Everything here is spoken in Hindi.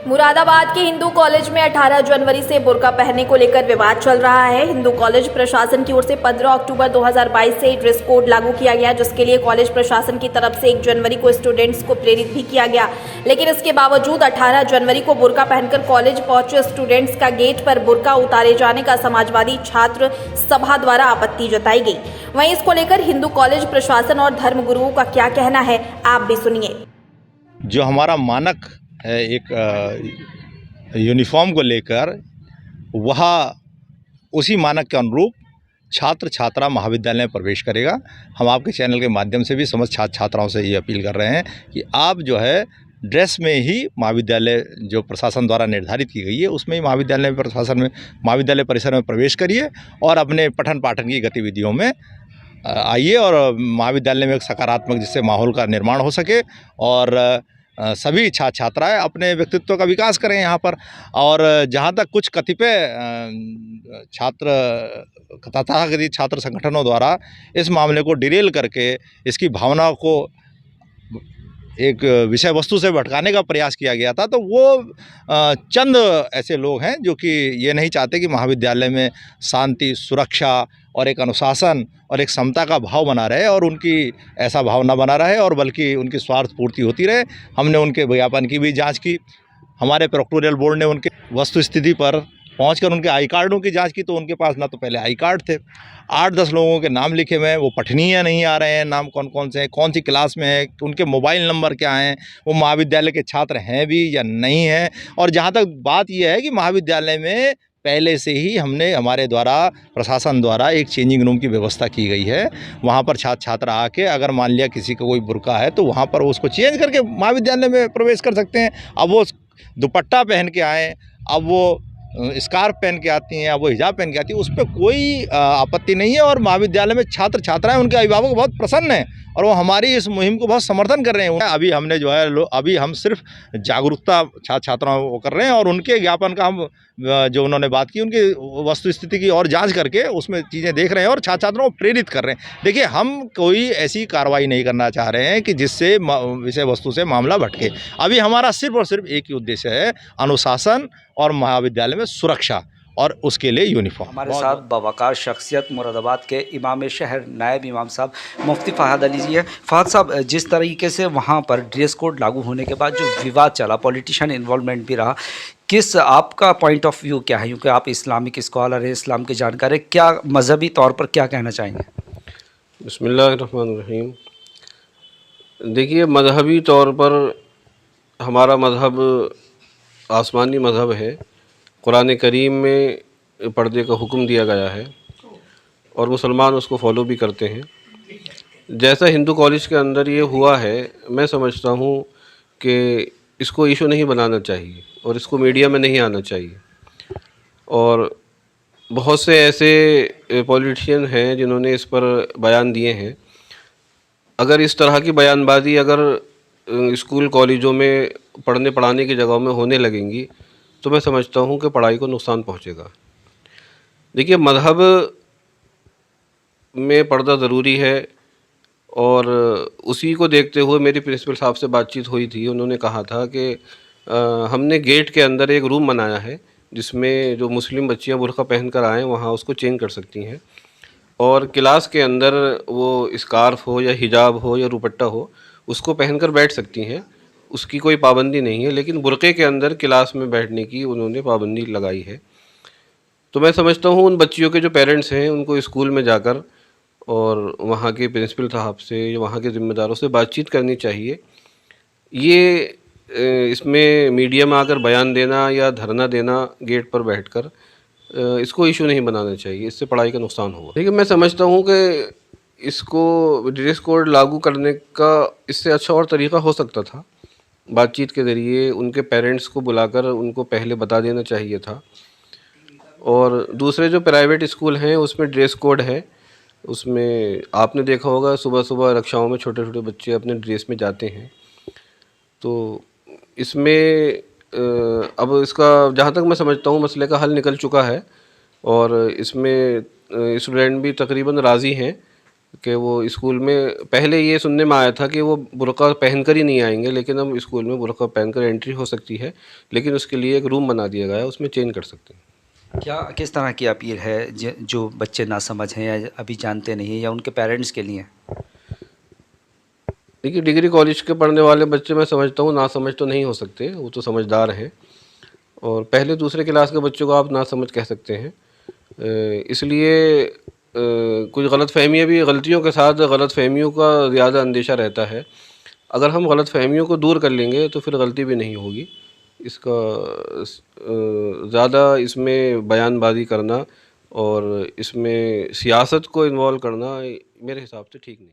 मुरादाबाद के हिंदू कॉलेज में 18 जनवरी से बुर्का पहनने को लेकर विवाद चल रहा है। हिंदू कॉलेज प्रशासन की ओर से 15 अक्टूबर 2022 से ड्रेस कोड लागू किया गया, जिसके लिए कॉलेज प्रशासन की तरफ से 1 जनवरी को स्टूडेंट्स को प्रेरित भी किया गया। लेकिन इसके बावजूद 18 जनवरी को बुर्का पहनकर कॉलेज पहुंचे स्टूडेंट्स का गेट पर बुर्का उतारे जाने का समाजवादी छात्र सभा द्वारा आपत्ति जताई गई। वहीं इसको लेकर हिंदू कॉलेज प्रशासन और धर्मगुरुओं का क्या कहना है, आप भी सुनिए। जो हमारा मानक है एक यूनिफॉर्म को लेकर, वह उसी मानक के अनुरूप छात्र छात्रा महाविद्यालय में प्रवेश करेगा। हम आपके चैनल के माध्यम से भी समस्त छात्र छात्राओं से ये अपील कर रहे हैं कि आप जो है ड्रेस में ही महाविद्यालय जो प्रशासन द्वारा निर्धारित की गई है उसमें ही महाविद्यालय परिसर में प्रवेश करिए और अपने पठन पाठन की गतिविधियों में आइए और महाविद्यालय में एक सकारात्मक जिससे माहौल का निर्माण हो सके और सभी छात्र छात्राएँ अपने व्यक्तित्व का विकास करें यहाँ पर। और जहाँ तक कुछ कतिपय तथाकथित छात्र संगठनों द्वारा इस मामले को डिरेल करके इसकी भावना को एक विषय वस्तु से भटकाने का प्रयास किया गया था, तो वो चंद ऐसे लोग हैं जो कि ये नहीं चाहते कि महाविद्यालय में शांति, सुरक्षा और एक अनुशासन और एक समता का भाव बना रहे और उनकी ऐसा भाव न बना रहे और बल्कि उनकी स्वार्थ पूर्ति होती रहे। हमने उनके विज्ञापन की भी जांच की। हमारे प्रोक्टोरियल बोर्ड ने उनके वस्तु स्थिति पर पहुंचकर उनके आई कार्डों की जांच की, तो उनके पास ना तो पहले आई कार्ड थे, 8-10 लोगों के नाम लिखे हुए हैं, वो पठनीय नहीं आ रहे हैं, नाम कौन कौन से हैं, कौन सी क्लास में है, उनके मोबाइल नंबर क्या हैं, वो महाविद्यालय के छात्र हैं भी या नहीं हैं। और जहाँ तक बात यह है कि महाविद्यालय में पहले से ही हमने हमारे द्वारा प्रशासन द्वारा एक चेंजिंग रूम की व्यवस्था की गई है। वहाँ पर छात्र छात्रा आके अगर मान लिया किसी का कोई बुर्का है तो वहाँ पर उसको चेंज करके महाविद्यालय में प्रवेश कर सकते हैं। अब वो दुपट्टा पहन के आएँ, अब वो स्कार्फ पहन के आती हैं, अब वो हिजाब पहन के आती है, उस पर कोई आपत्ति नहीं है। और महाविद्यालय में छात्र छात्राएं उनके अभिभावक बहुत प्रसन्न हैं और वो हमारी इस मुहिम को बहुत समर्थन कर रहे हैं। अभी हमने जो है अभी हम सिर्फ जागरूकता छात्र छात्राओं को कर रहे हैं और उनके ज्ञापन का हम जो उन्होंने बात की उनकी वस्तु स्थिति की और जांच करके उसमें चीज़ें देख रहे हैं और छात्र छात्राओं को प्रेरित कर रहे हैं। देखिए, हम कोई ऐसी कार्रवाई नहीं करना चाह रहे हैं कि जिससे विषय वस्तु से मामला भटके। अभी हमारा सिर्फ और सिर्फ एक ही उद्देश्य है, अनुशासन और महाविद्यालय में सुरक्षा और उसके लिए यूनिफॉर्म। हमारे साथ बावकार शख्सियत मुरादाबाद के इमाम शहर नायब इमाम साहब मुफ्ती फ़हाद अली जी है। फ़हाद साहब, जिस तरीके से वहाँ पर ड्रेस कोड लागू होने के बाद जो विवाद चला, पॉलिटिशियन इन्वॉल्वमेंट भी रहा, किस आपका पॉइंट ऑफ व्यू क्या है, क्योंकि आप इस्लामिक स्कॉलर हैं, इस्लाम के जानकार हैं, क्या मजहबी तौर पर क्या कहना चाहेंगे? बिस्मिल्लाहिर्रहमानिर्रहीम। देखिए, मजहबी तौर पर हमारा मज़हब आसमानी मज़हब है। कुरान करीम में पर्दे का हुक्म दिया गया है और मुसलमान उसको फॉलो भी करते हैं। जैसा हिंदू कॉलेज के अंदर ये हुआ है, मैं समझता हूँ कि इसको इशू नहीं बनाना चाहिए और इसको मीडिया में नहीं आना चाहिए। और बहुत से ऐसे पॉलिटिशियन हैं जिन्होंने इस पर बयान दिए हैं। अगर इस तरह की बयानबाजी अगर स्कूल कॉलेजों में पढ़ाने की जगहों में होने लगेंगी तो मैं समझता हूँ कि पढ़ाई को नुकसान पहुँचेगा। देखिए, मज़हब में पर्दा ज़रूरी है और उसी को देखते हुए मेरी प्रिंसिपल साहब से बातचीत हुई थी। उन्होंने कहा था कि हमने गेट के अंदर एक रूम बनाया है जिसमें जो मुस्लिम बच्चियाँ बुर्का पहन कर आएँ वहाँ उसको चेंज कर सकती हैं और क्लास के अंदर वो स्कार्फ हो या हिजाब हो या दुपट्टा हो उसको पहनकर बैठ सकती हैं, उसकी कोई पाबंदी नहीं है। लेकिन बुर्के के अंदर क्लास में बैठने की उन्होंने पाबंदी लगाई है। तो मैं समझता हूँ उन बच्चियों के जो पेरेंट्स हैं उनको स्कूल में जाकर और वहाँ के प्रिंसिपल साहब से या वहाँ के ज़िम्मेदारों से बातचीत करनी चाहिए। ये इसमें मीडिया में आकर बयान देना या धरना देना गेट पर बैठकर इसको इशू नहीं बनाना चाहिए, इससे पढ़ाई का नुकसान होगा। लेकिन मैं समझता हूँ कि इसको ड्रेस कोड लागू करने का इससे अच्छा और तरीका हो सकता था। बातचीत के ज़रिए उनके पेरेंट्स को बुलाकर उनको पहले बता देना चाहिए था। और दूसरे जो प्राइवेट स्कूल हैं उसमें ड्रेस कोड है, उसमें आपने देखा होगा सुबह सुबह रिक्शाओं में छोटे छोटे बच्चे अपने ड्रेस में जाते हैं। तो इसमें अब इसका जहाँ तक मैं समझता हूँ मसले का हल निकल चुका है और इसमें स्टूडेंट भी तकरीबन राज़ी हैं कि वो स्कूल में पहले ये सुनने में आया था कि वो बुर्का पहनकर ही नहीं आएंगे, लेकिन अब स्कूल में बुर्का पहनकर एंट्री हो सकती है, लेकिन उसके लिए एक रूम बना दिया गया है, उसमें चेंज कर सकते हैं। क्या किस तरह की अपील है जो बच्चे नासमझ हैं या अभी जानते नहीं हैं या उनके पेरेंट्स के लिए? देखिए, डिग्री कॉलेज के पढ़ने वाले बच्चे मैं समझता हूँ नासमझ तो नहीं हो सकते, वो तो समझदार हैं, और पहले दूसरे क्लास के बच्चों को आप नासमझ कह सकते हैं। इसलिए कुछ गलतफ़हमियाँ भी, गलतियों के साथ गलतफ़हमियों का ज़्यादा अंदेशा रहता है। अगर हम गलतफ़हमियों को दूर कर लेंगे तो फिर गलती भी नहीं होगी। इसका ज़्यादा इसमें बयानबाज़ी करना और इसमें सियासत को इन्वॉल्व करना मेरे हिसाब से ठीक नहीं।